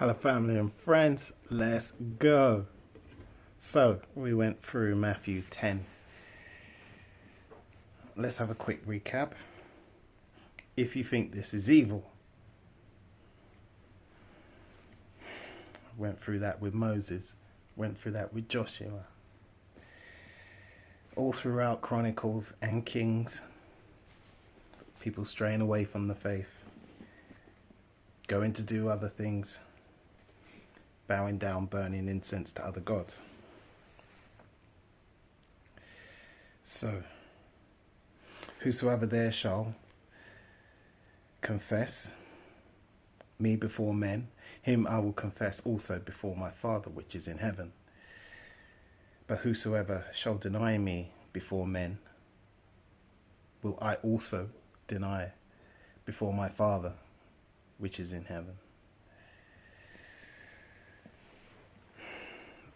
Hello family and friends, let's go. So we went through Matthew 10. Let's have a quick recap. If you think this is evil, went through that with Moses, went through that with Joshua. All throughout Chronicles and Kings, people straying away from the faith, going to do other things, bowing down, burning incense to other gods. So, whosoever there shall confess me before men, him I will confess also before my Father which is in heaven. But whosoever shall deny me before men, will I also deny before my Father which is in heaven.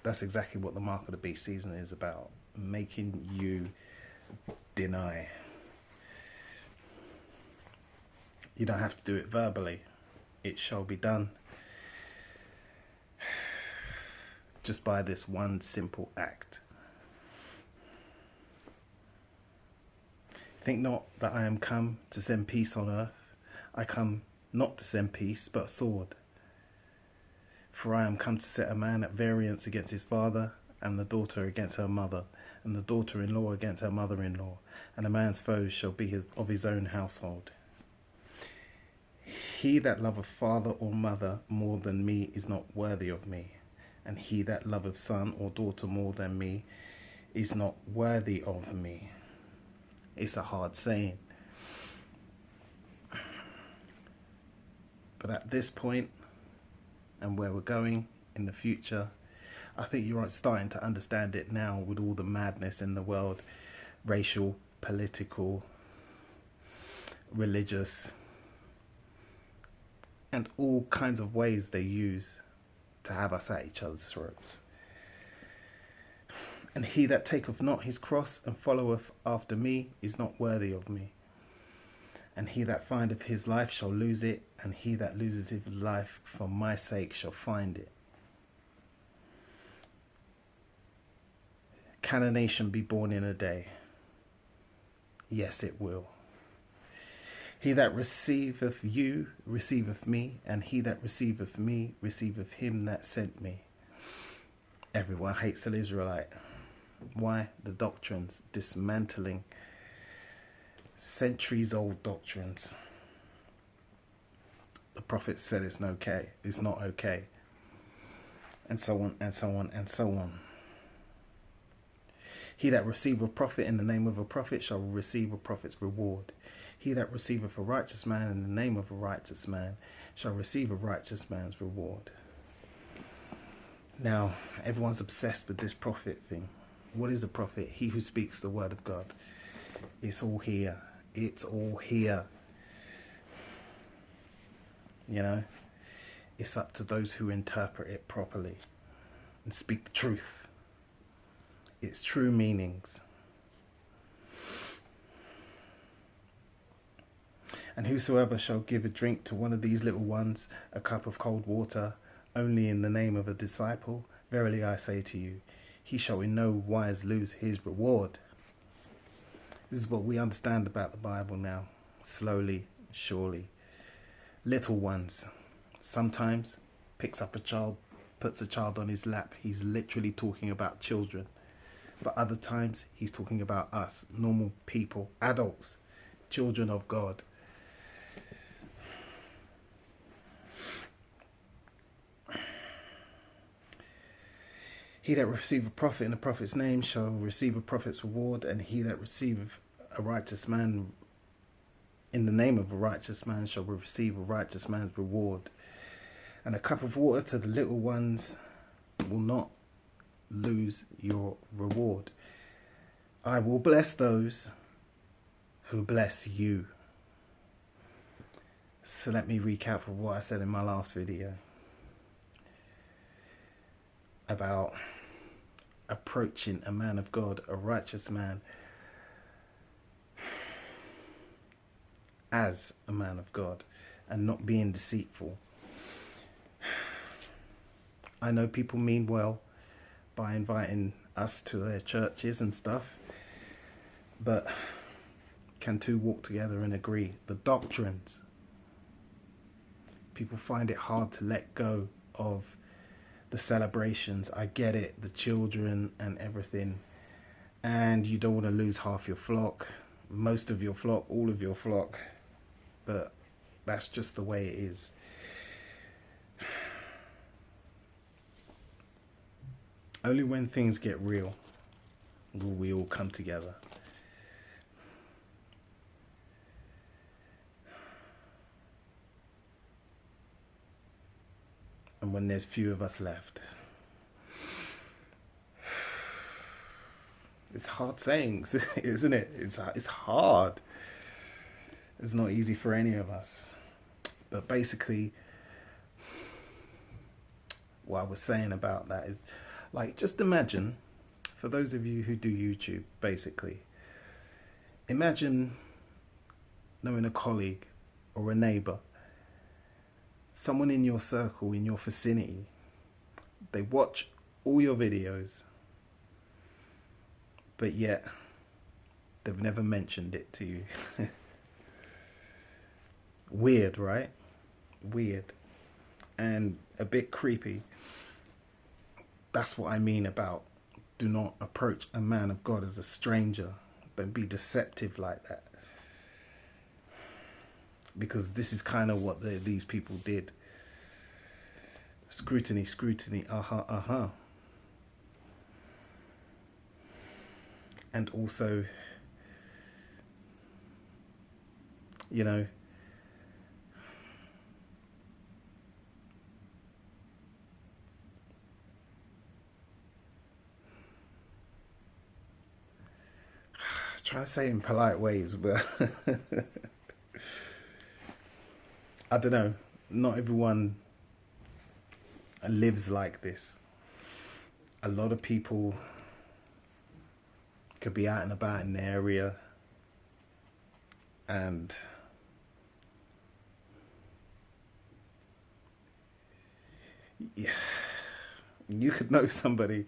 That's exactly what the Mark of the Beast season is about, making you deny. You don't have to do it verbally. It shall be done just by this one simple act. Think not that I am come to send peace on earth. I come not to send peace, but a sword. For I am come to set a man at variance against his father, and the daughter against her mother, and the daughter-in-law against her mother-in-law, and a man's foes shall be of his own household. He that loveth father or mother more than me is not worthy of me, and he that loveth son or daughter more than me is not worthy of me. It's a hard saying. But at this point, and where we're going in the future, I think you're starting to understand it now with all the madness in the world, racial, political, religious, and all kinds of ways they use to have us at each other's throats. And he that taketh not his cross and followeth after me is not worthy of me. And he that findeth his life shall lose it, and he that loses his life for my sake shall find it. Can a nation be born in a day? Yes, it will. He that receiveth you receiveth me, and he that receiveth me receiveth him that sent me. Everyone hates an Israelite. Why? The doctrines, dismantling centuries-old doctrines. The prophet said it's not okay. It's not okay. And so on, and so on, and so on. He that receiveth a prophet in the name of a prophet shall receive a prophet's reward. He that receiveth a righteous man in the name of a righteous man shall receive a righteous man's reward. Now, everyone's obsessed with this prophet thing. What is a prophet? He who speaks the word of God. It's all here. It's all here. You know, it's up to those who interpret it properly and speak the truth. Its true meanings. And whosoever shall give a drink to one of these little ones, a cup of cold water, only in the name of a disciple, verily I say to you, he shall in no wise lose his reward. This is what we understand about the Bible now, slowly, surely. Little ones, sometimes picks up a child, puts a child on his lap. He's literally talking about children. But other times he's talking about us, normal people, adults, children of God. He that receiveth a prophet in a prophet's name shall receive a prophet's reward, and he that receiveth a righteous man in the name of a righteous man shall receive a righteous man's reward. And a cup of water to the little ones will not lose your reward. I will bless those who bless you. So let me recap of what I said in my last video about approaching a man of God, a righteous man, as a man of God, and not being deceitful. I know people mean well by inviting us to their churches and stuff, but can two walk together and agree? The doctrines. People find it hard to let go of the celebrations. I get it, the children and everything. And you don't want to lose half your flock, most of your flock, all of your flock. But that's just the way it is. Only when things get real will we all come together. And when there's few of us left. It's hard saying, isn't it? It's hard. It's not easy for any of us. But basically, what I was saying about that is, like, just imagine, for those of you who do YouTube, basically, imagine knowing a colleague or a neighbor, someone in your circle, in your vicinity. They watch all your videos, but yet they've never mentioned it to you. Weird, right? Weird. And a bit creepy. That's what I mean about do not approach a man of God as a stranger. Don't be deceptive like that. Because this is kind of what these people did. Scrutiny, scrutiny, And also, you know, trying to say in polite ways, but I don't know. Not everyone lives like this. A lot of people could be out and about in the area and yeah, you could know somebody,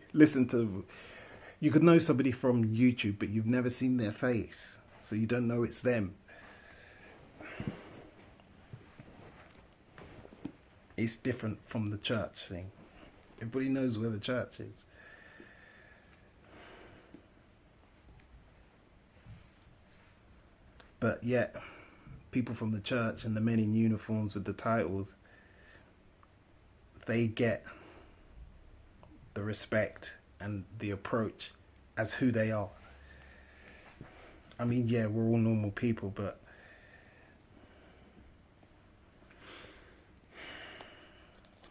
you could know somebody from YouTube, but you've never seen their face, so you don't know it's them. It's different from the church thing. Everybody knows where the church is. But yet, people from the church and the men in uniforms with the titles, they get the respect and the approach as who they are. I mean, yeah, we're all normal people, but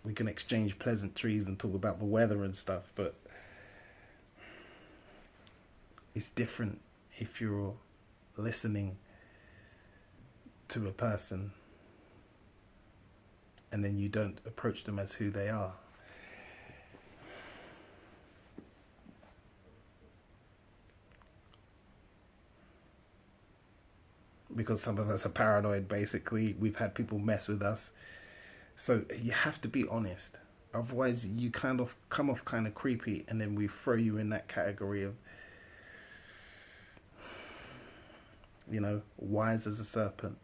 we can exchange pleasantries and talk about the weather and stuff, but it's different if you're listening to a person and then you don't approach them as who they are. Because some of us are paranoid, basically. We've had people mess with us. So you have to be honest. Otherwise, you kind of come off kind of creepy, and then we throw you in that category of, you know, wise as a serpent.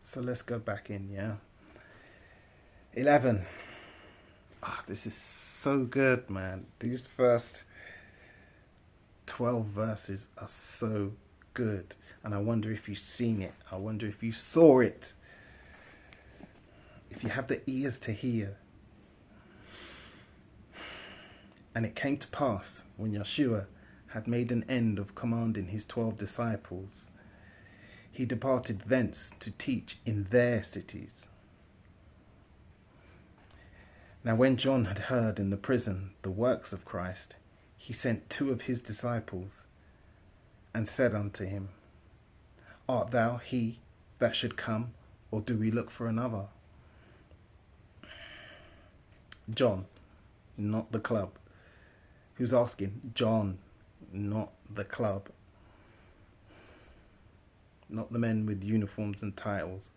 So let's go back in, yeah? 11. Ah, this is so good, man. These first 12 verses are so good. And I wonder if you've seen it. I wonder if you saw it. If you have the ears to hear. And it came to pass, when Yeshua had made an end of commanding his 12 disciples, he departed thence to teach in their cities. Now when John had heard in the prison the works of Christ, he sent 2 of his disciples, and said unto him, Art thou he that should come, or do we look for another? John, not the club. Who's asking? John, not the club. not the men with uniforms and titles.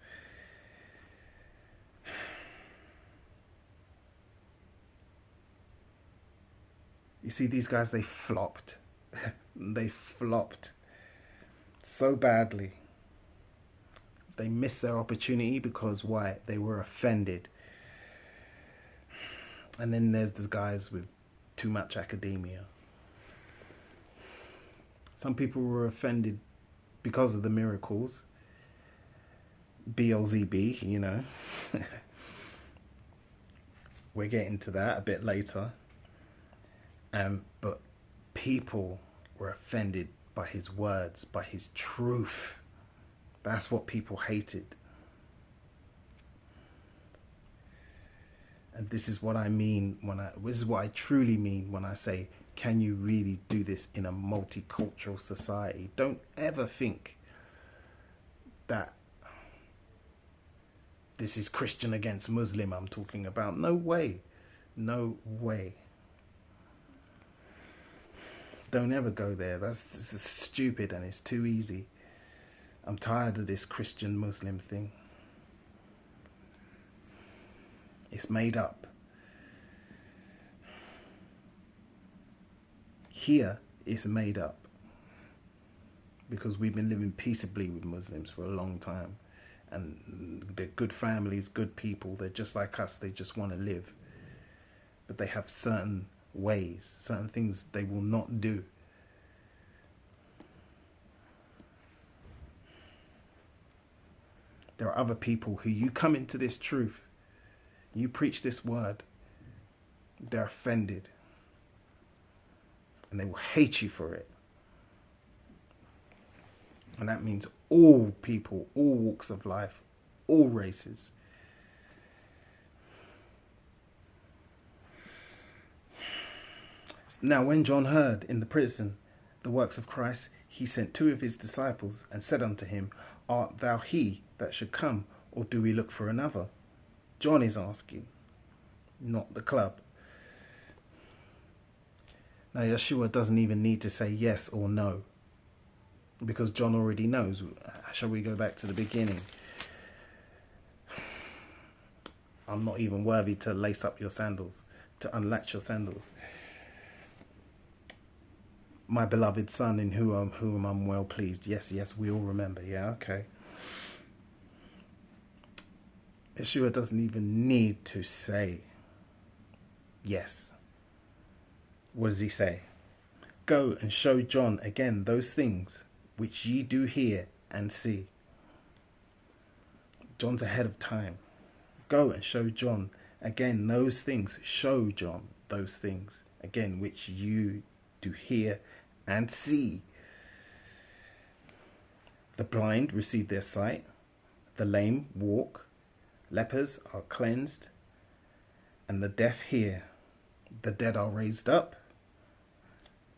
You see, these guys, they flopped. They flopped so badly. They missed their opportunity because why? They were offended. And then there's the guys with too much academia. Some people were offended because of the miracles. BLZB, you know. We're getting to that a bit later. But people were offended by his words, by his truth. That's what people hated. And this is what I mean this is what I truly mean when I say, can you really do this in a multicultural society? Don't ever think that this is Christian against Muslim I'm talking about. No way. No way. Don't ever go there. This is stupid and it's too easy. I'm tired of this Christian Muslim thing. It's made up. Here, it's made up. Because we've been living peaceably with Muslims for a long time. And they're good families, good people. They're just like us. They just want to live. But they have certain ways, certain things they will not do. There are other people who you come into this truth, you preach this word, they're offended. And they will hate you for it. And that means all people, all walks of life, all races. Now when John heard in the prison the works of Christ, he sent 2 of his disciples and said unto him, Art thou he that should come, or do we look for another? John is asking, not the club. Now Yeshua doesn't even need to say yes or no, because John already knows. Shall we go back to the beginning? I'm not even worthy to lace up your sandals, to unlatch your sandals. My beloved son in whom I'm well pleased. Yes, we all remember. Yeah, okay. Yeshua doesn't even need to say yes. What does he say? Go and show John again those things which ye do hear and see. John's ahead of time. Go and show John again those things. Show John those things again which you do hear and see. The blind receive their sight, the lame walk, lepers are cleansed, and the deaf hear, the dead are raised up,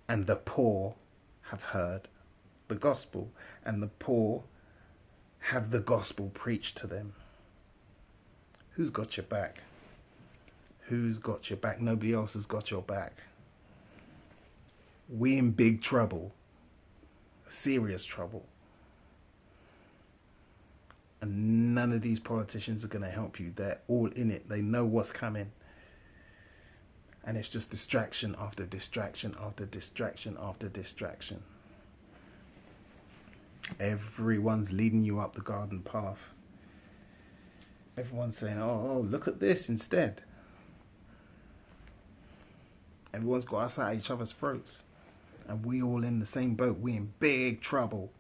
and the poor have heard the gospel, and the poor have the gospel preached to them. Who's got your back? Who's got your back? Nobody else has got your back. We're in big trouble, serious trouble. And none of these politicians are going to help you. They're all in it. They know what's coming. And it's just distraction after distraction after distraction after distraction. Everyone's leading you up the garden path. Everyone's saying, oh, look at this instead. Everyone's got us at each other's throats. And we all in the same boat. We're in big trouble.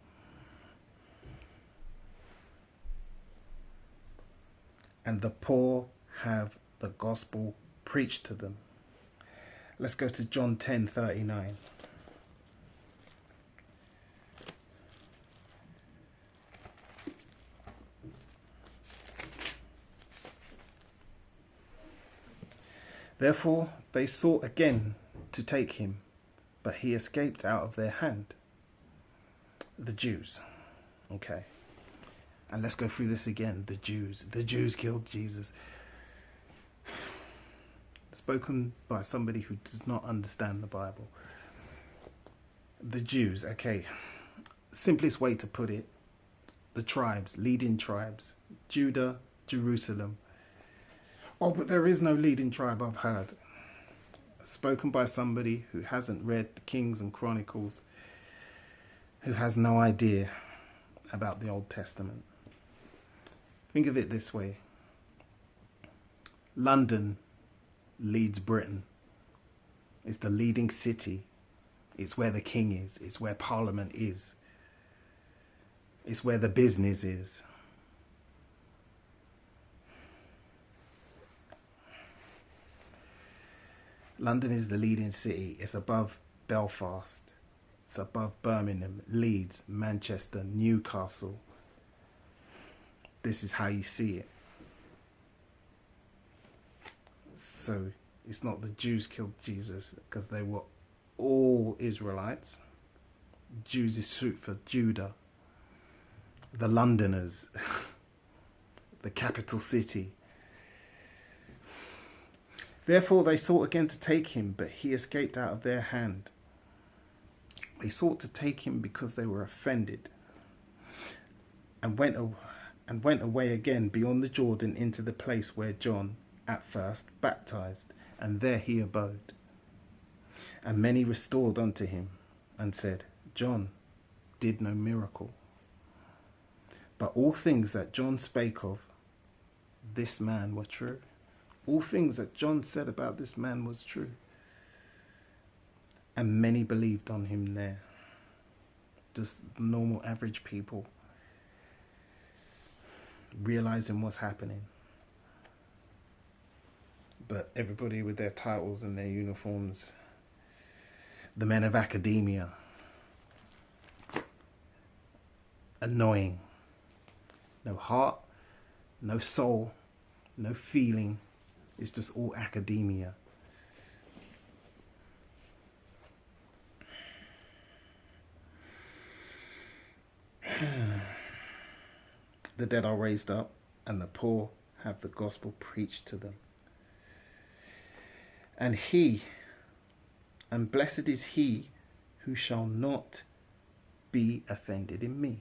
And the poor have the gospel preached to them. Let's go to John 10:39. Therefore they sought again to take him, but he escaped out of their hand. The Jews. Okay. And let's go through this again. The Jews. The Jews killed Jesus. Spoken by somebody who does not understand the Bible. The Jews. Okay. Simplest way to put it the tribes, leading tribes, Judah, Jerusalem. Oh, but there is no leading tribe I've heard. Spoken by somebody who hasn't read the Kings and Chronicles, who has no idea about the Old Testament. Think of it this way. London leads Britain. It's the leading city. It's where the king is. It's where Parliament is. It's where the business is. London is the leading city. It's above Belfast. It's above Birmingham, Leeds, Manchester, Newcastle. This is how you see it. So it's not the Jews killed Jesus, because they were all Israelites. Jews is suit for Judah. The Londoners, the capital city. Therefore they sought again to take him, but he escaped out of their hand. They sought to take him because they were offended, and went away again beyond the Jordan into the place where John at first baptized, and there he abode. And many restored unto him, and said, John did no miracle, but all things that John spake of this man were true. All things that John said about this man was true. And many believed on him there. Just normal average people realizing what's happening. But everybody with their titles and their uniforms, the men of academia, annoying. No heart, no soul, no feeling. It's just all academia. The dead are raised up, and the poor have the gospel preached to them. And blessed is he who shall not be offended in me.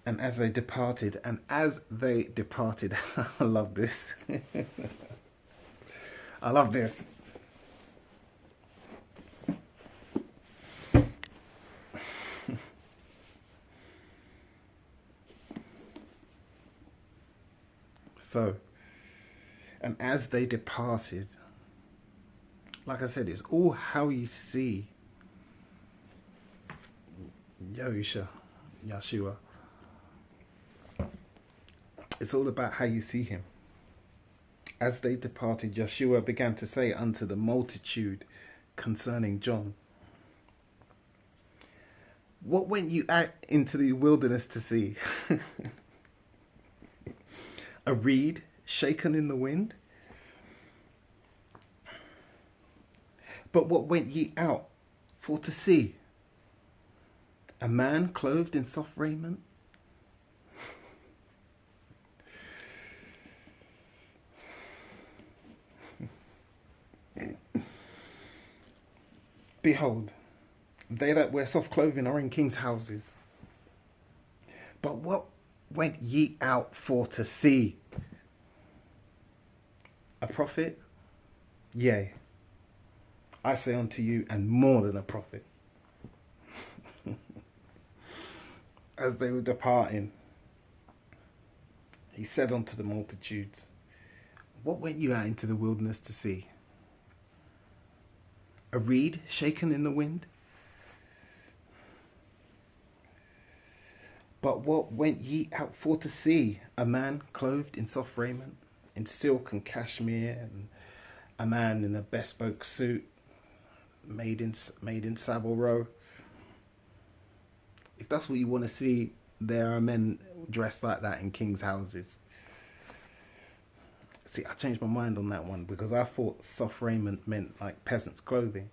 And as they departed, I love this. I love this. So, and as they departed, like I said, it's all how you see Yeshua. It's all about how you see him. As they departed, Yeshua began to say unto the multitude concerning John, what went you out into the wilderness to see? A reed shaken in the wind? But what went ye out for to see? A man clothed in soft raiment? Behold, they that wear soft clothing are in kings' houses. But what went ye out for to see? A prophet? Yea, I say unto you, and more than a prophet. As they were departing, he said unto the multitudes, what went you out into the wilderness to see? A reed shaken in the wind? But what went ye out for to see? A man clothed in soft raiment, in silk and cashmere, and a man in a bespoke suit made in Savile Row. If that's what you want to see, there are men dressed like that in king's houses. See, I changed my mind on that one, because I thought soft raiment meant like peasants' clothing.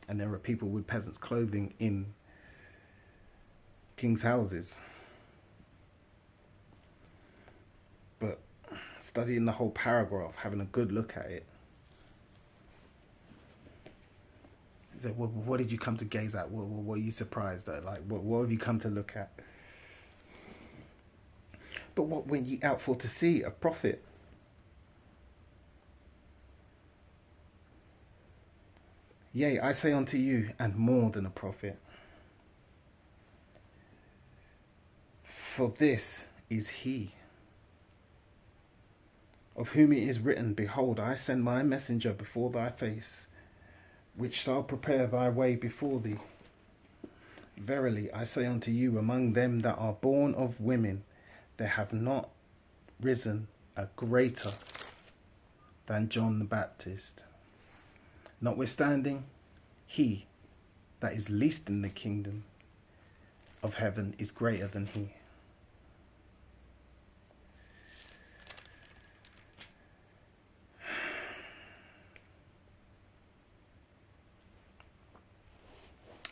And there are people with peasants' clothing in king's houses. But studying the whole paragraph, having a good look at it, What did you come to gaze at? What are you surprised at? Like, what have you come to look at? But what went ye out for to see? A prophet? Yea, I say unto you, and more than a prophet. For this is he, of whom it is written, Behold, I send my messenger before thy face, which shall prepare thy way before thee. Verily I say unto you, among them that are born of women, there have not risen a greater than John the Baptist. Notwithstanding, he that is least in the kingdom of heaven is greater than he.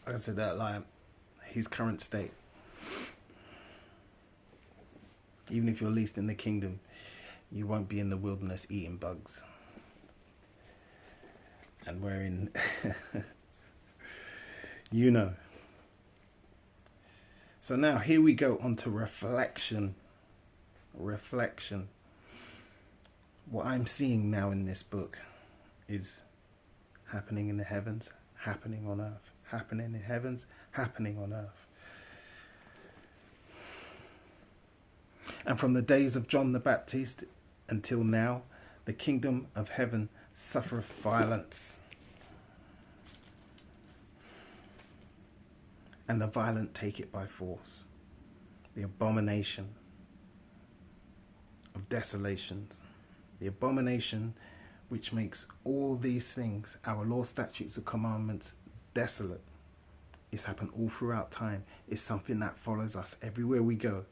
I said that, like, his current state. Even if you're least in the kingdom, you won't be in the wilderness eating bugs. And we're in, you know. So now here we go on to reflection. Reflection. What I'm seeing now in this book is happening in the heavens, happening on earth. Happening in heavens, happening on earth. And from the days of John the Baptist until now, the kingdom of heaven suffereth violence, and the violent take it by force. The abomination of desolations, the abomination which makes all these things, our law, statutes, and commandments, desolate. It's happened all throughout time. It's something that follows us everywhere we go.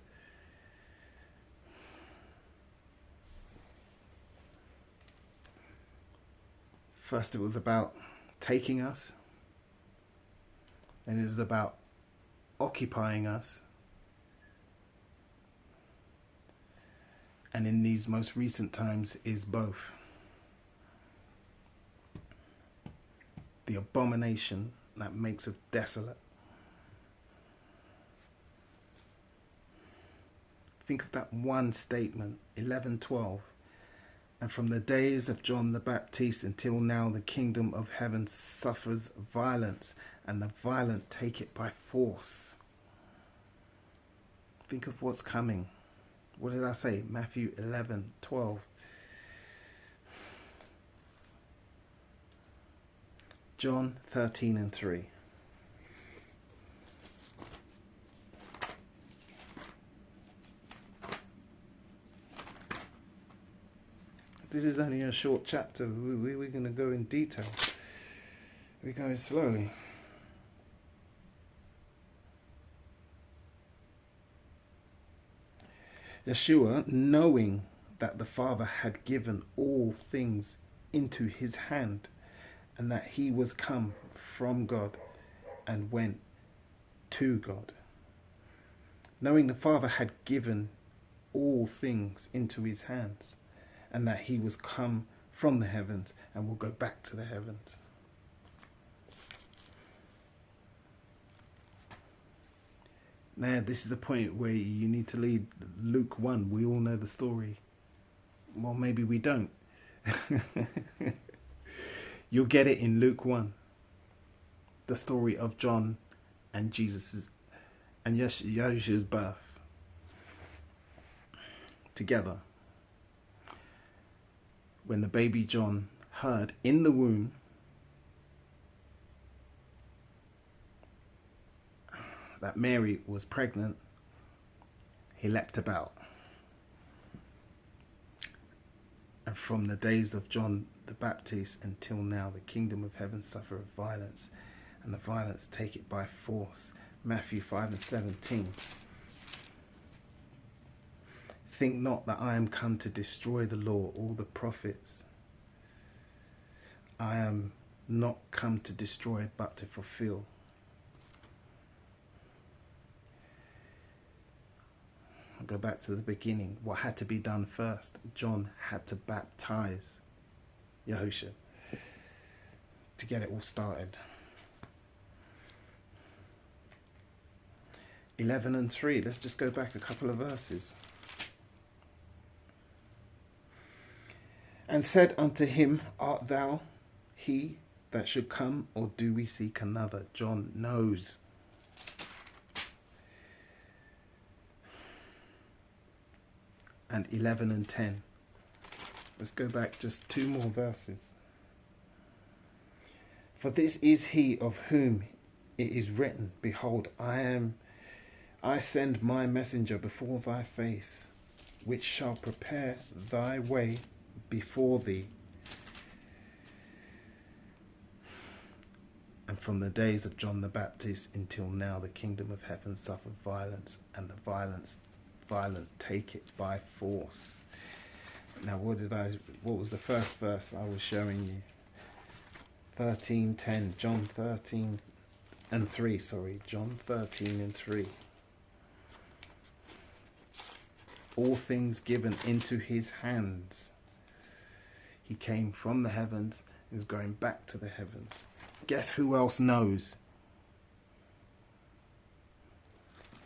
First it was about taking us, and it was about occupying us, and in these most recent times is both. The abomination that makes us desolate. Think of that one statement, 11:12. And from the days of John the Baptist until now, the kingdom of heaven suffers violence, and the violent take it by force. Think of what's coming. What did I say? Matthew 11:12. John 13:3. This is only a short chapter. We're going to go in detail. We're going slowly. Yeshua, knowing that the Father had given all things into his hand, and that he was come from God and went to God. Knowing the Father had given all things into his hands, and that he was come from the heavens and will go back to the heavens. Now, this is the point where you need to read Luke 1. We all know the story. Well, maybe we don't. You'll get it in Luke 1. The story of John and Jesus's and Yeshua's birth together. When the baby John heard in the womb that Mary was pregnant, he leapt about. And from the days of John the Baptist until now, the kingdom of heaven suffereth violence, and the violence take it by force. Matthew 5:17. Think not that I am come to destroy the law or the prophets. I am not come to destroy, but to fulfill. I'll go back to the beginning. What had to be done first? John had to baptize Yahushua to get it all started. 11 and 3. Let's just go back a couple of verses. And said unto him, art thou he that should come, or do we seek another? John knows. And 11 and 10. Let's go back just 2 more verses. For this is he of whom it is written, behold, I send my messenger before thy face, which shall prepare thy way before thee. And from the days of John the Baptist until now, the kingdom of heaven suffered violence, and the violent take it by force. Now, what was the first verse I was showing you? 13:10, John 13 and 3, sorry, John 13 and 3. All things given into his hands. He came from the heavens, is going back to the heavens. Guess who else knows?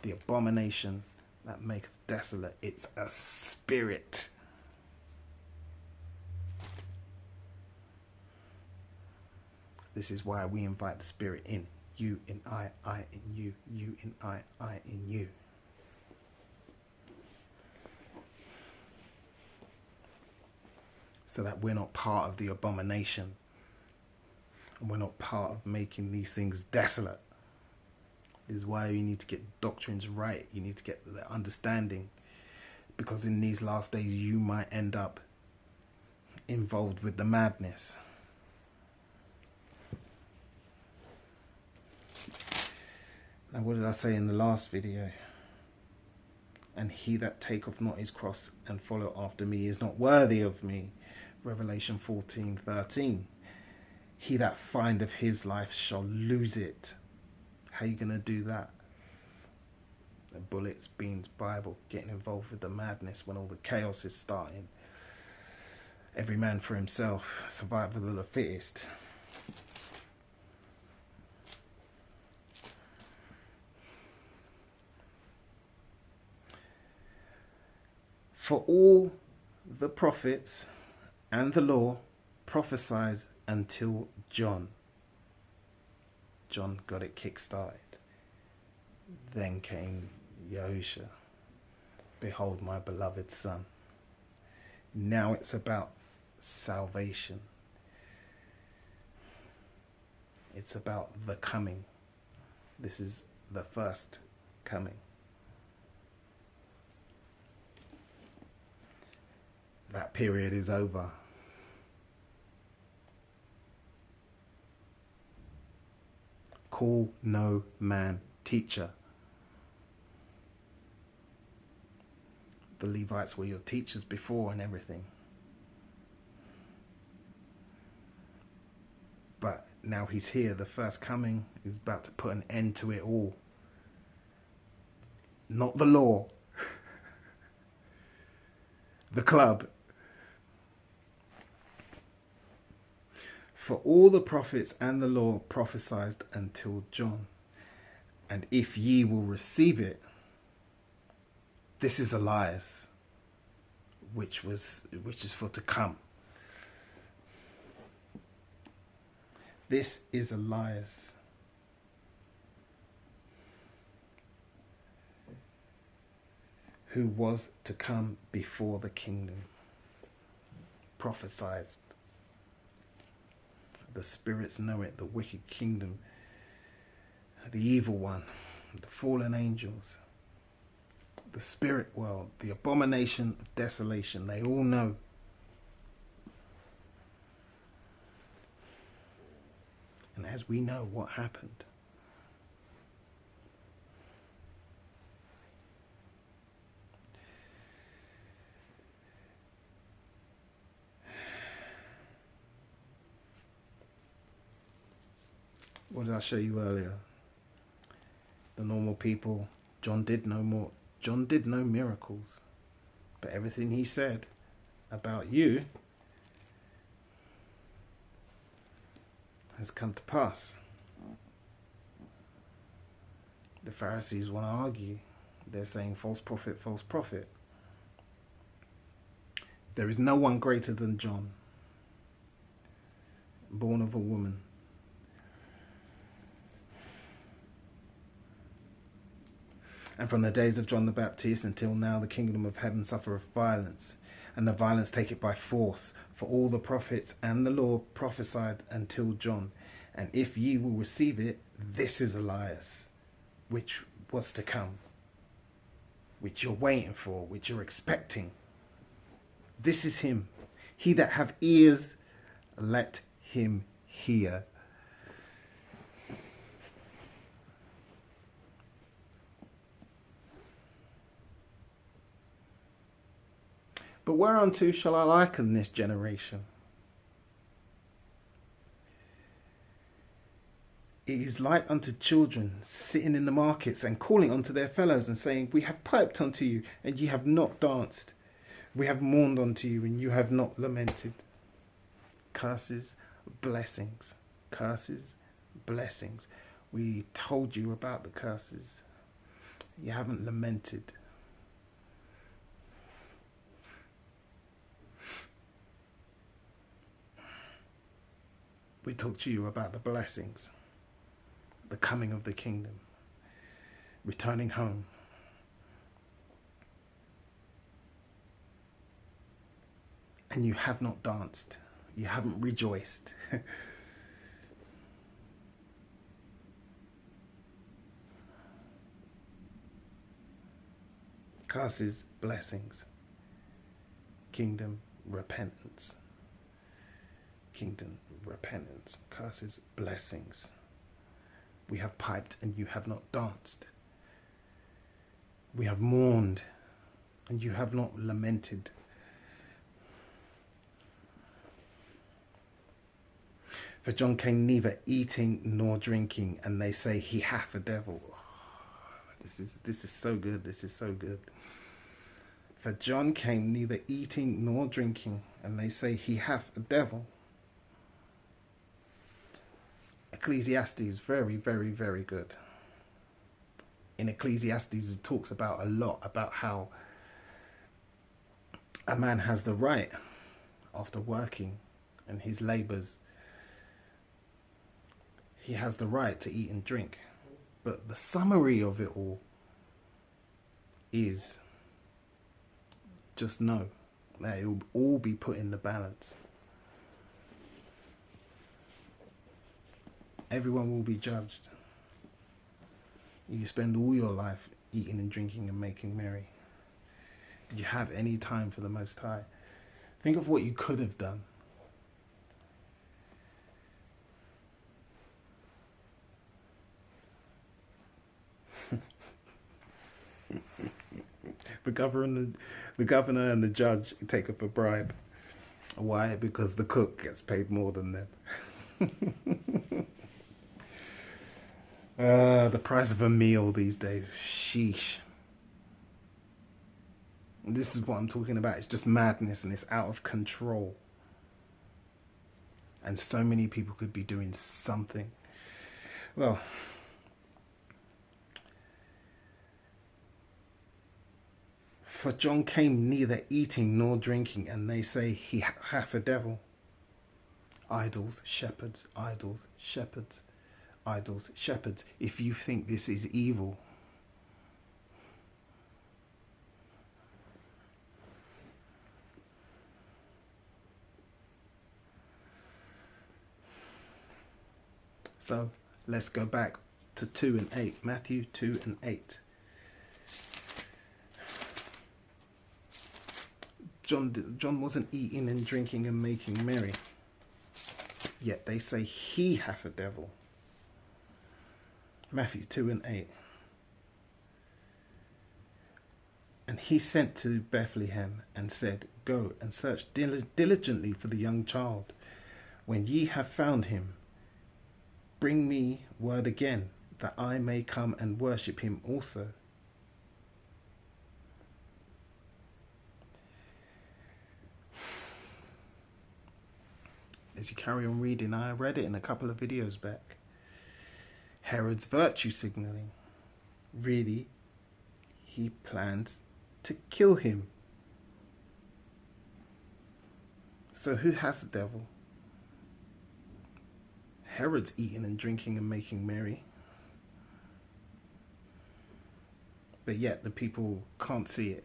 The abomination that maketh desolate. It's a spirit. This is why we invite the spirit in. You in I in you. You in I in you. So that we're not part of the abomination. And we're not part of making these things desolate. This is why you need to get doctrines right. You need to get the understanding. Because in these last days you might end up involved with the madness. Now, what did I say in the last video? And he that taketh not his cross and follow after me is not worthy of me. Revelation 14:13. He that findeth his life shall lose it. How you going to do that? The bullets, beans, Bible, getting involved with the madness when all the chaos is starting. Every man for himself, survival of the fittest. For all the prophets and the law prophesied until John. John got it kick-started. Then came Yahusha. Behold my beloved son. Now it's about salvation. It's about the coming. This is the first coming. That period is over. Call no man teacher. The Levites were your teachers before and everything. But now he's here. The first coming is about to put an end to it all. Not the law. The club. For all the prophets and the law prophesied until John. And if ye will receive it, this is Elias, which is for to come. This is Elias. Who was to come before the kingdom. Prophesied. The spirits know it, the wicked kingdom, the evil one, the fallen angels, the spirit world, the abomination of desolation. They all know. And as we know what happened. What did I show you earlier? The normal people. John did no more. John did no miracles. But everything he said about you has come to pass. The Pharisees want to argue. They're saying false prophet, false prophet. There is no one greater than John, born of a woman. And from the days of John the Baptist until now, the kingdom of heaven suffereth violence, and the violence take it by force. For all the prophets and the law prophesied until John. And if ye will receive it, this is Elias, which was to come, which you're waiting for, which you're expecting. This is him. He that have ears, let him hear. But whereunto shall I liken this generation? It is like unto children sitting in the markets and calling unto their fellows and saying, we have piped unto you, and ye have not danced. We have mourned unto you, and you have not lamented. Curses, blessings. Curses, blessings. We told you about the curses. You haven't lamented. We talked to you about the blessings, the coming of the kingdom, returning home. And you have not danced. You haven't rejoiced. Curses, blessings. Kingdom, repentance. Kingdom, repentance. Curses, blessings. We have piped and you have not danced. We have mourned and you have not lamented. For John came neither eating nor drinking, and they say he hath a devil. This is so good. This is so good. For John came neither eating nor drinking, and they say he hath a devil. Ecclesiastes is very, very, very good. In Ecclesiastes, it talks about a lot about how a man has the right, after working and his labours, he has the right to eat and drink. But the summary of it all is just know that it will all be put in the balance. Everyone will be judged. You spend all your life eating and drinking and making merry. Did you have any time for the Most High? Think of what you could have done. The governor and the judge take up a bribe. Why? Because the cook gets paid more than them. The price of a meal these days. Sheesh. And this is what I'm talking about. It's just madness and it's out of control. And so many people could be doing something. Well, for John came neither eating nor drinking, and they say he hath a devil. Idols, shepherds, idols, shepherds, idols, shepherds. If you think this is evil, so let's go back to 2 and 8. Matthew 2 and 8. John wasn't eating and drinking and making merry, yet they say he hath a devil. Matthew 2 and 8. And he sent to Bethlehem and said, go and search diligently for the young child. When ye have found him, bring me word again, that I may come and worship him also. As you carry on reading, I read it in a couple of videos back. Herod's virtue signalling. really, he plans to kill him. So who has the devil? Herod's eating and drinking and making merry. But yet the people can't see it.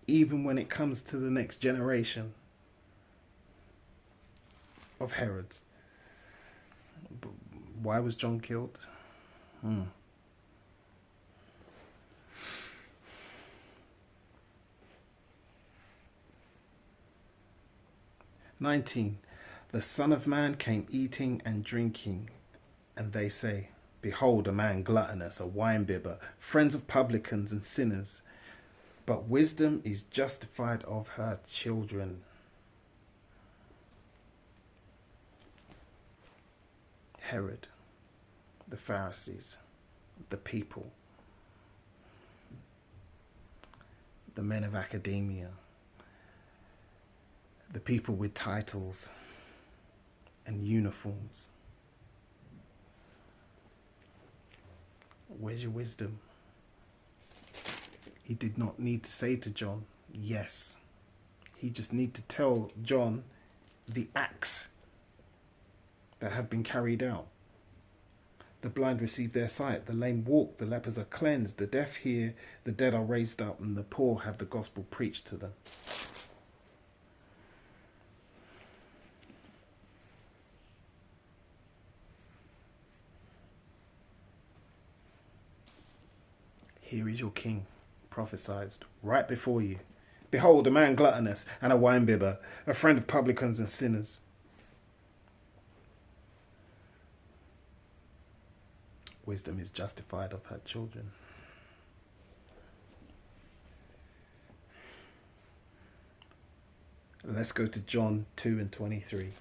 Even when it comes to the next generation of Herods. Why was John killed? 19. The Son of Man came eating and drinking, and they say, behold, a man gluttonous, a winebibber, friends of publicans and sinners. But wisdom is justified of her children. Herod, the Pharisees, the people, the men of academia, the people with titles and uniforms. Where's your wisdom? He did not need to say to John, yes. He just need to tell John the acts that have been carried out. The blind receive their sight, the lame walk, the lepers are cleansed, the deaf hear, the dead are raised up, and the poor have the gospel preached to them. Here is your king, prophesied right before you. Behold, a man gluttonous and a winebibber, a friend of publicans and sinners. Wisdom is justified of her children. Let's go to John 2 and 23.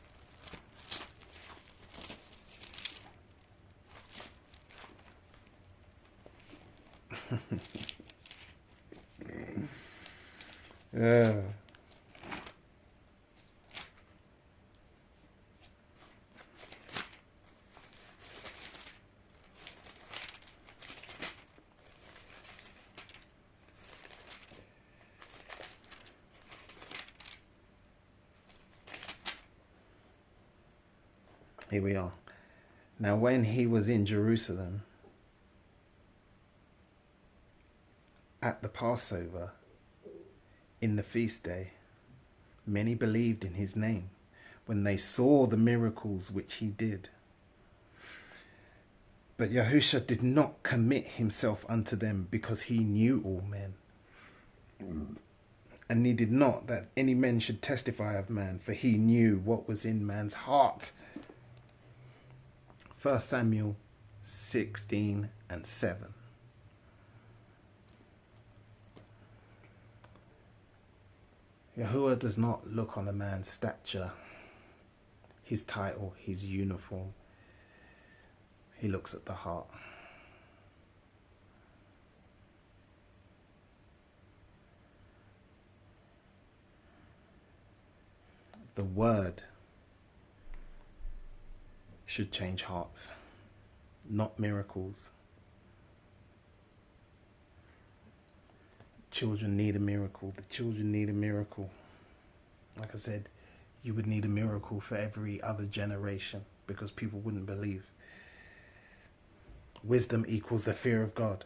Here we are. Now when he was in Jerusalem at the Passover, in the feast day, many believed in his name when they saw the miracles which he did. But Yahusha did not commit himself unto them, because he knew all men, and needed not that any man should testify of man, for he knew what was in man's heart. 1 Samuel 16 and 7. Yahuwah does not look on a man's stature, his title, his uniform. He looks at the heart. The word should change hearts, not miracles. Children need a miracle. The children need a miracle. Like I said, you would need a miracle for every other generation, because people wouldn't believe. Wisdom equals the fear of God.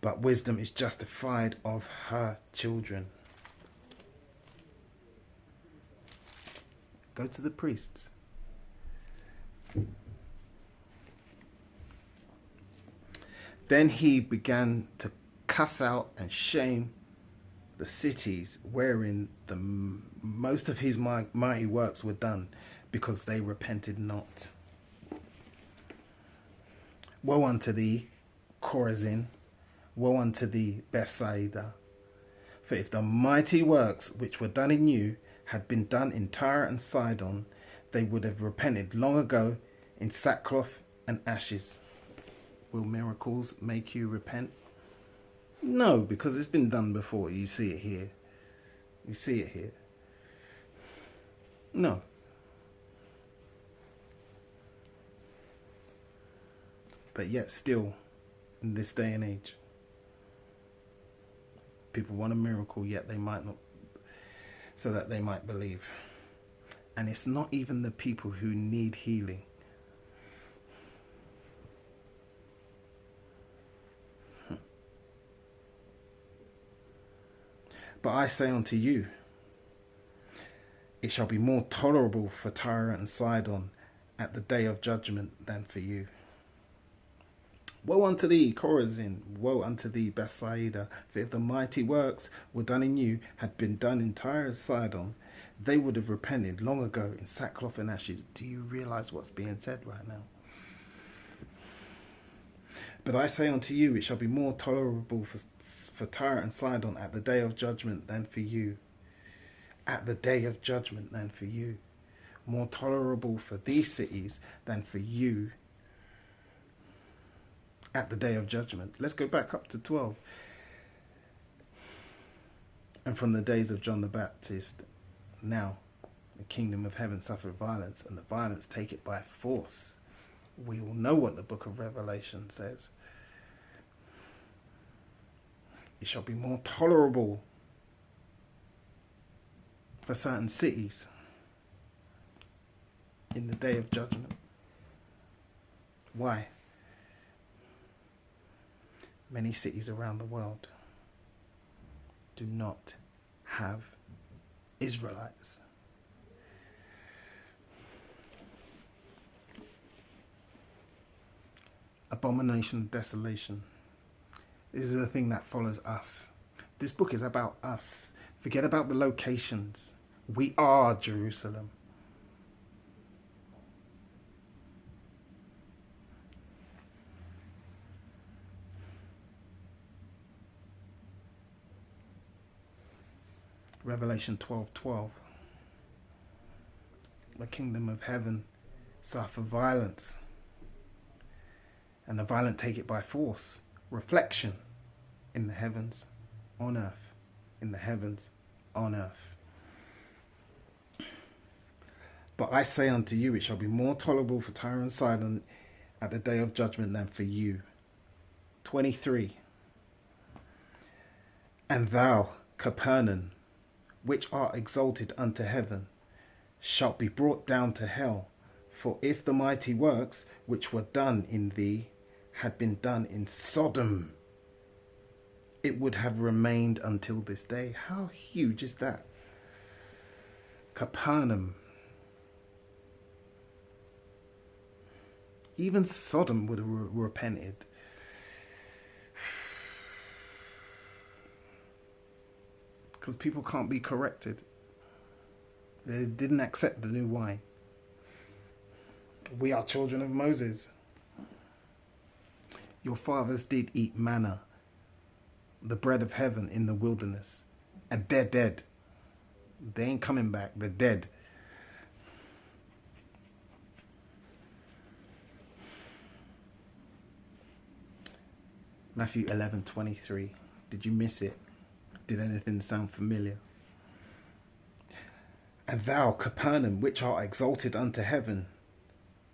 But wisdom is justified of her children. Go to the priests. Then he began to cuss out and shame the cities wherein the most of his mighty works were done, because they repented not. Woe unto thee, Chorazin! Woe unto thee, Bethsaida! For if the mighty works which were done in you had been done in Tyre and Sidon, they would have repented long ago in sackcloth and ashes. Will miracles make you repent? No, because it's been done before. You see it here. You see it here. No. But yet still, in this day and age, people want a miracle, yet they might not, so that they might believe. And it's not even the people who need healing. But I say unto you, it shall be more tolerable for Tyre and Sidon at the day of judgment than for you. Woe unto thee, Chorazin! Woe unto thee, Bethsaida! For if the mighty works were done in you had been done in Tyre and Sidon, they would have repented long ago in sackcloth and ashes. Do you realize what's being said right now? But I say unto you, it shall be more tolerable for Tyre and Sidon at the day of judgment than for you. At the day of judgment than for you. More tolerable for these cities than for you at the day of judgment. Let's go back up to 12. And from the days of John the Baptist, now the kingdom of heaven suffered violence, and the violence take it by force. We all know what the book of Revelation says. It shall be more tolerable for certain cities in the day of judgment. Why? Many cities around the world do not have Israelites. Abomination of desolation. This is the thing that follows us. This book is about us. Forget about the locations. We are Jerusalem. Revelation 12:12. The kingdom of heaven suffer violence, and the violent take it by force. Reflection in the heavens, on earth. In the heavens, on earth. But I say unto you, it shall be more tolerable for Tyre and Sidon at the day of judgment than for you. 23. And thou, Capernaum, which art exalted unto heaven, shalt be brought down to hell. For if the mighty works which were done in thee had been done in Sodom, it would have remained until this day. How huge is that? Capernaum. Even Sodom would have repented. Because people can't be corrected. They didn't accept the new wine. We are children of Moses. Your fathers did eat manna, the bread of heaven, in the wilderness. And they're dead. They ain't coming back. They're dead. Matthew 11:23. Did you miss it? Did anything sound familiar? And thou, Capernaum, which art exalted unto heaven,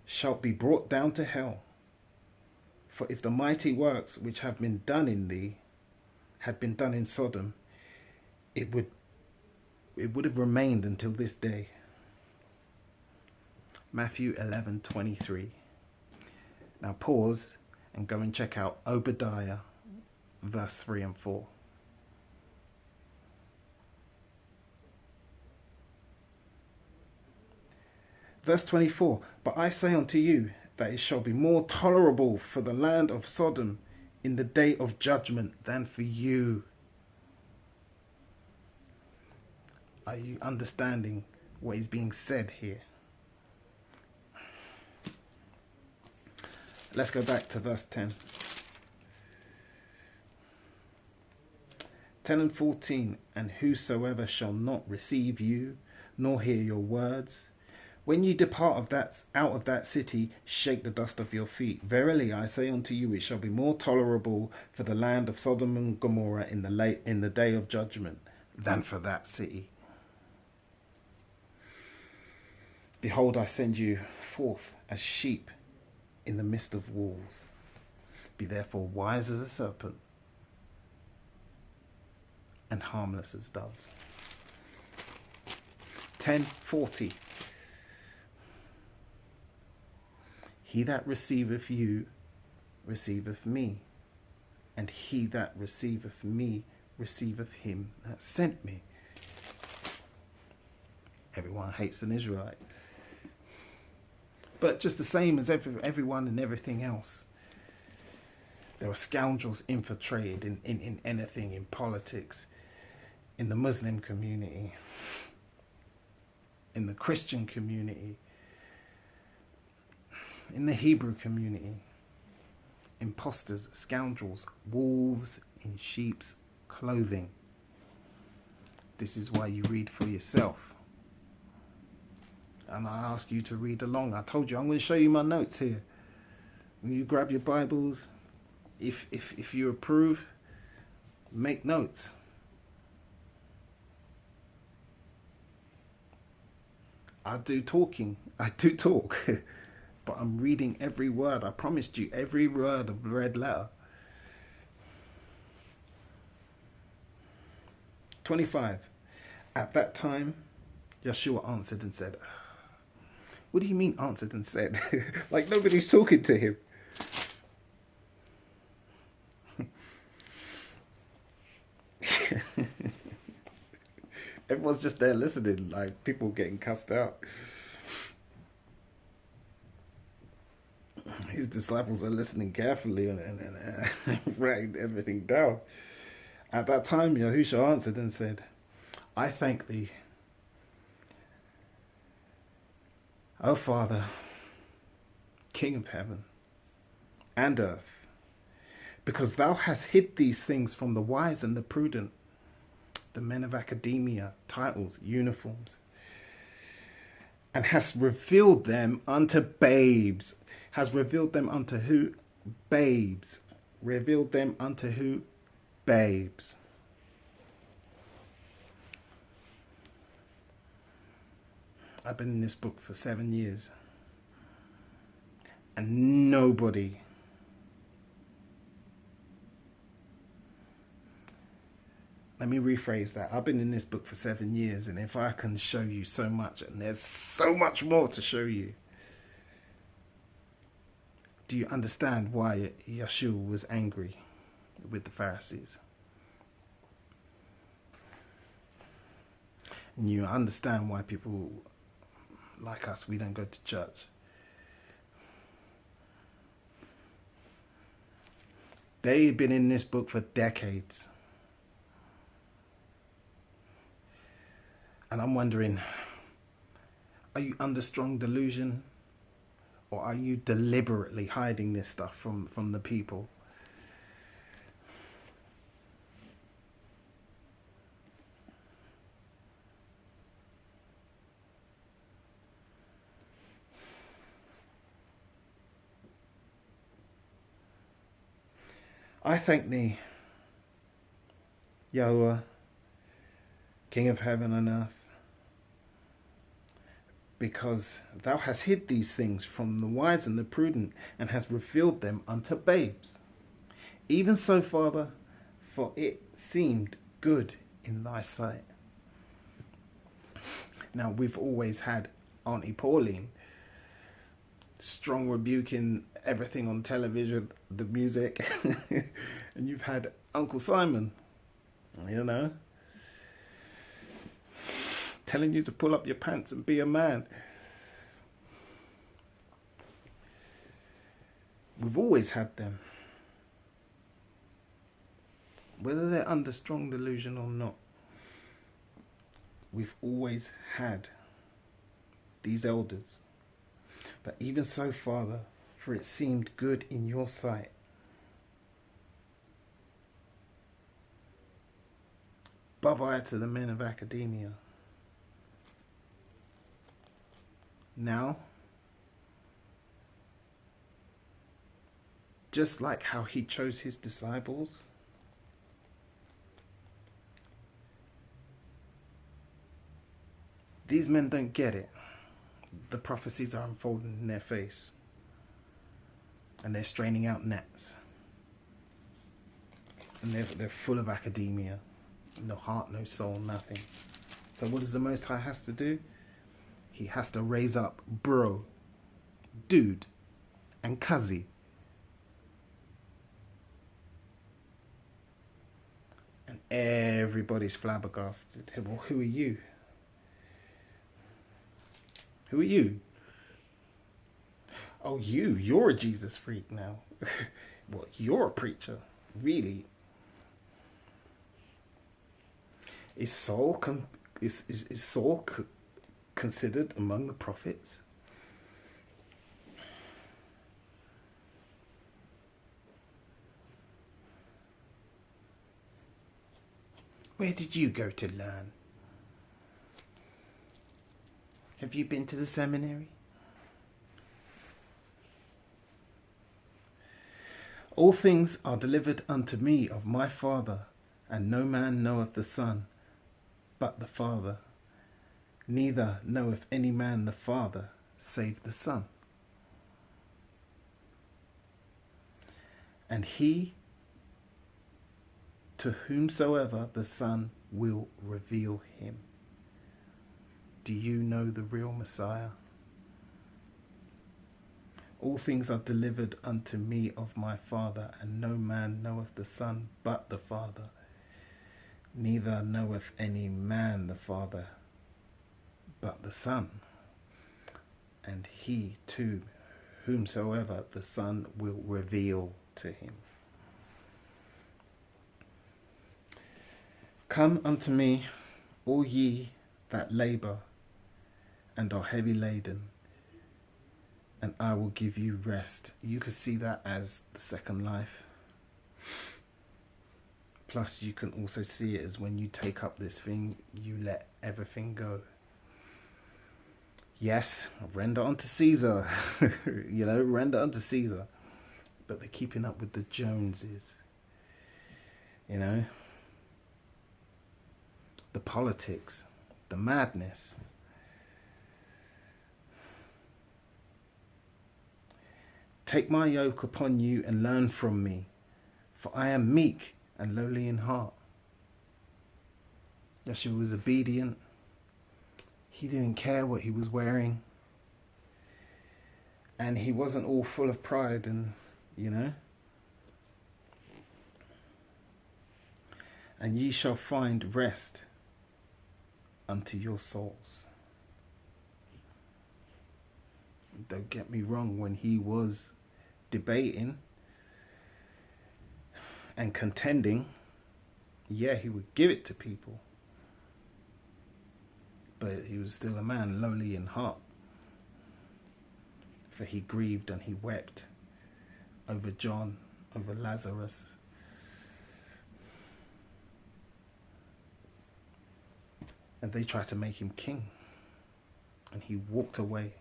shalt be brought down to hell. For if the mighty works which have been done in thee had been done in Sodom, it would have remained until this day. Matthew 11:23. Now pause and go and check out Obadiah verse 3 and 4. Verse 24, but I say unto you that it shall be more tolerable for the land of Sodom in the day of judgment than for you. Are you understanding what is being said here? Let's go back to verse 10. 10 and 14, and whosoever shall not receive you, nor hear your words, When you depart out of that city, shake the dust off your feet. Verily I say unto you, it shall be more tolerable for the land of Sodom and Gomorrah in the day of judgment than for that city. Behold, I send you forth as sheep in the midst of wolves. Be therefore wise as a serpent and harmless as doves. 10:40. He that receiveth you receiveth me, and he that receiveth me receiveth him that sent me. Everyone hates an Israelite, but just the same as everyone and everything else. There are scoundrels infiltrated in anything, in politics, in the Muslim community, in the Christian community, in the Hebrew community. Imposters, scoundrels, wolves in sheep's clothing. This is why you read for yourself. And I ask you to read along. I told you I'm going to show you my notes here. When you grab your Bibles, if you approve, make notes. I do talk, but I'm reading every word. I promised you every word of the red letter. 25. At that time, Yeshua answered and said, what do you mean answered and said? Like nobody's talking to him. Everyone's just there listening, like people getting cussed out. His disciples are listening carefully and writing everything down. At that time, Yahushua answered and said, I thank thee, O Father, King of heaven and earth, because thou hast hid these things from the wise and the prudent, the men of academia, titles, uniforms, and hast revealed them unto babes. Has revealed them unto who? Babes. Revealed them unto who? Babes. I've been in this book for 7 years, and nobody let me rephrase that. I've been in this book for 7 years, and if I can show you so much, and there's so much more to show you, do you understand why Yeshua was angry with the Pharisees? And you understand why people like us, we don't go to church. They've been in this book for decades. And I'm wondering, are you under strong delusion? Or are you deliberately hiding this stuff from the people? I thank thee, Yahweh, King of heaven and earth, because thou hast hid these things from the wise and the prudent, and hast revealed them unto babes. Even so, Father, for it seemed good in thy sight. Now, we've always had Auntie Pauline, strong rebuking everything on television, the music, and you've had Uncle Simon, telling you to pull up your pants and be a man. We've always had them. Whether they're under strong delusion or not, we've always had these elders. But even so, Father, for it seemed good in your sight. Bye-bye to the men of academia. Now, just like how he chose his disciples, these men don't get it. The prophecies are unfolding in their face, and they're straining out nets, and they're full of academia, no heart, no soul, nothing. So what does the Most High has to do? He has to raise up bro, dude, and cuzzy, and everybody's flabbergasted. Well, who are you? Who are you? Oh, you're a Jesus freak now. Well, you're a preacher, really? Is Saul considered among the prophets? Where did you go to learn? Have you been to the seminary? All things are delivered unto me of my Father, and no man knoweth the Son but the Father, neither knoweth any man the Father save the Son, and he to whomsoever the Son will reveal him. Do you know the real Messiah? All things are delivered unto me of my Father, and no man knoweth the Son but the Father, neither knoweth any man the Father but the Son, and he to whomsoever the Son will reveal to him. Come unto me, all ye that labour and are heavy laden, and I will give you rest. You could see that as the second life. Plus, you can also see it as when you take up this thing, you let everything go. Yes, render unto Caesar. You know, render unto Caesar. But they're keeping up with the Joneses. You know? The politics. The madness. Take my yoke upon you and learn from me, for I am meek and lowly in heart. Yeshua was obedient. He didn't care what he was wearing. And he wasn't all full of pride and, you know. And ye shall find rest unto your souls. Don't get me wrong, when he was debating and contending, yeah, he would give it to people. But he was still a man lowly in heart. For he grieved and he wept over John, over Lazarus. And they tried to make him king. And he walked away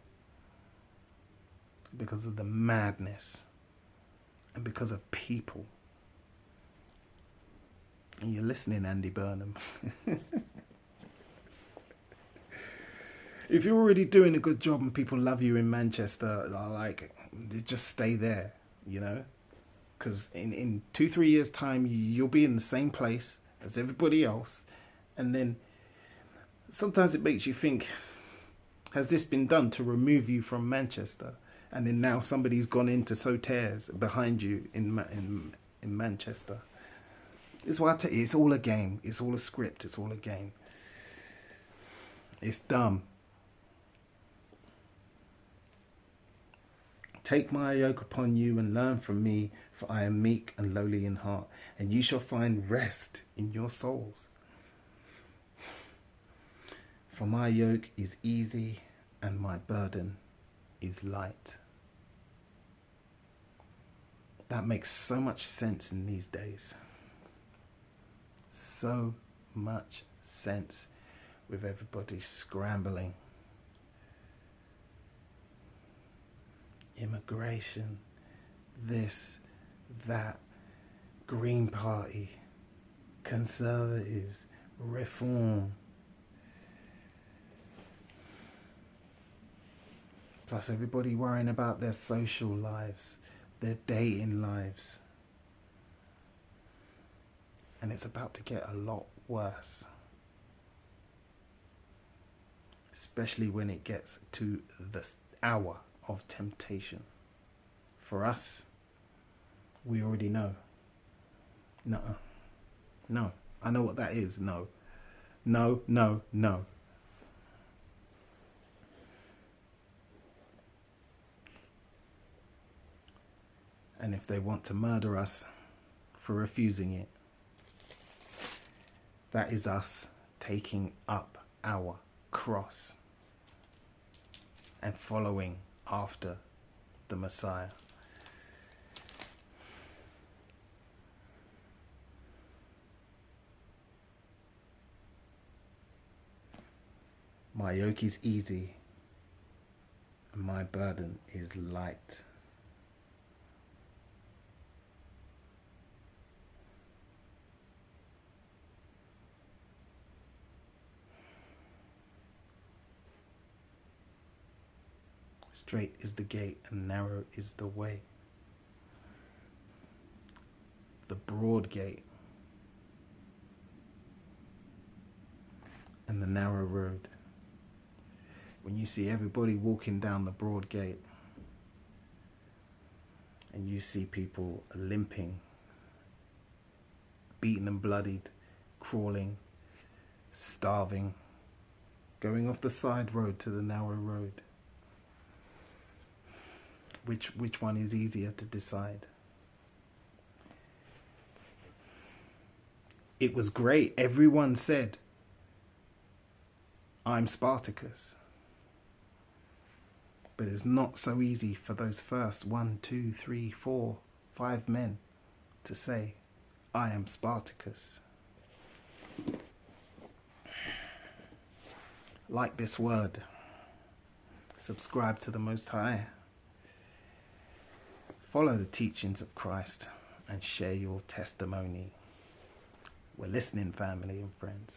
because of the madness and because of people. And you're listening, Andy Burnham. If you're already doing a good job and people love you in Manchester, like, just stay there, you know? Because in 2-3 years' time, you'll be in the same place as everybody else. And then sometimes it makes you think, has this been done to remove you from Manchester? And then now somebody's gone into sow tares behind you in Manchester. It's why I tell you, it's all a game. It's all a script. It's all a game. It's dumb. Take my yoke upon you and learn from me, for I am meek and lowly in heart, and you shall find rest in your souls. For my yoke is easy and my burden is light. That makes so much sense in these days. So much sense with everybody scrambling. immigration, this, that, Green Party, Conservatives, reform. Plus everybody worrying about their social lives, their dating lives. And it's about to get a lot worse. Especially when it gets to the hour of temptation. For us, we already know. Nuh-uh. No. I know what that is. No. No, no, no. And if they want to murder us for refusing it, that is us taking up our cross and following after the Messiah. My yoke is easy and my burden is light. Straight is the gate and narrow is the way. The broad gate and the narrow road. When you see everybody walking down the broad gate and you see people limping, beaten and bloodied, crawling, starving, going off the side road to the narrow road, which one is easier to decide? It was great. Everyone said, I'm Spartacus. But it's not so easy for those first 1, 2, 3, 4, 5 men to say, I am Spartacus. Like this word. Subscribe to the Most High. Follow the teachings of Christ and share your testimony. We're listening, family and friends.